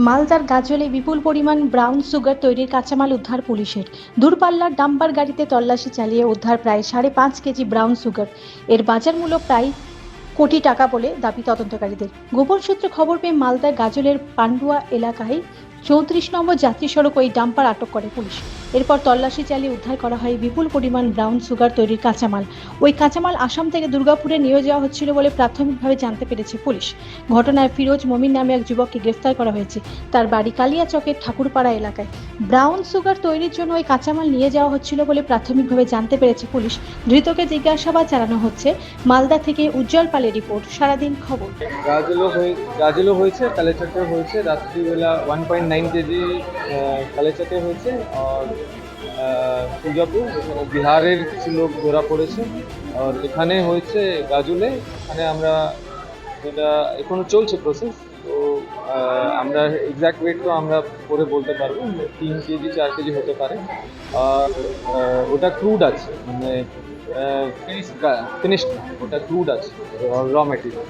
মালদার গাজলে বিপুল পরিমাণ brown sugar তৈরির কাঁচামাল উদ্ধার পুলিশের। দূরপাল্লার ডাম্পার গাড়িতে তল্লাশি চালিয়ে উদ্ধার প্রায় 5.5 কেজি ব্রাউন সুগার। এর বাজার মূল্য প্রায় কোটি টাকা বলে দাবি তদন্তকারীদের। গোপন সূত্রে খবর পেয়ে মালদার গাজলের পান্ডুয়া এলাকায় 34 নম্বর যাত্রী সড়ক ওই ডাম্পার আটক করে পুলিশ। এরপর তল্লাশি চালিয়ে উদ্ধার করা হয় বিপুল পরিমাণ ব্রাউন সুগার তৈরির কাঁচামাল। ওই কাঁচামাল আসাম থেকে দুর্গাপুরে নিয়ে যাওয়া হচ্ছিল বলে প্রাথমিকভাবে জানতে পেরেছে পুলিশ। ঘটনায় ফিরোজ মমিন নামে এক যুবককে গ্রেফতার করা হয়েছে। তার বাড়ি কালিয়াচকের ঠাকুরপাড়া এলাকায়। ব্রাউন সুগার তৈরির জন্য ওই কাঁচামাল নিয়ে যাওয়া হচ্ছিল বলে প্রাথমিকভাবে জানতে পেরেছে পুলিশ। ধৃতকে জিজ্ঞাসাবাদ চালানো হচ্ছে। মালদা থেকে উজ্জ্বল পালের রিপোর্ট, সারাদিন খবর। গাজলও হয়েছে, কালেচাতে হয়েছে, রাত্রিবেলা 1.9 কেজি কালেচাতে হয়েছে। আর সুজাপুর এখানে বিহারের কিছু লোক ধরা পড়েছে। আর এখানে হয়েছে গাজলে। এখানে আমরা এটা এখনো চলছে প্রসেস, তো আমরা এক্স্যাক্ট ওয়েট তো আমরা পরে বলতে পারবো, 3 কেজি 4 কেজি হতে পারে। আর ওটা ক্রুড আছে, মানে ফিনিশড, ওটা ক্রুড আছে, র ম্যাটেরিয়াল।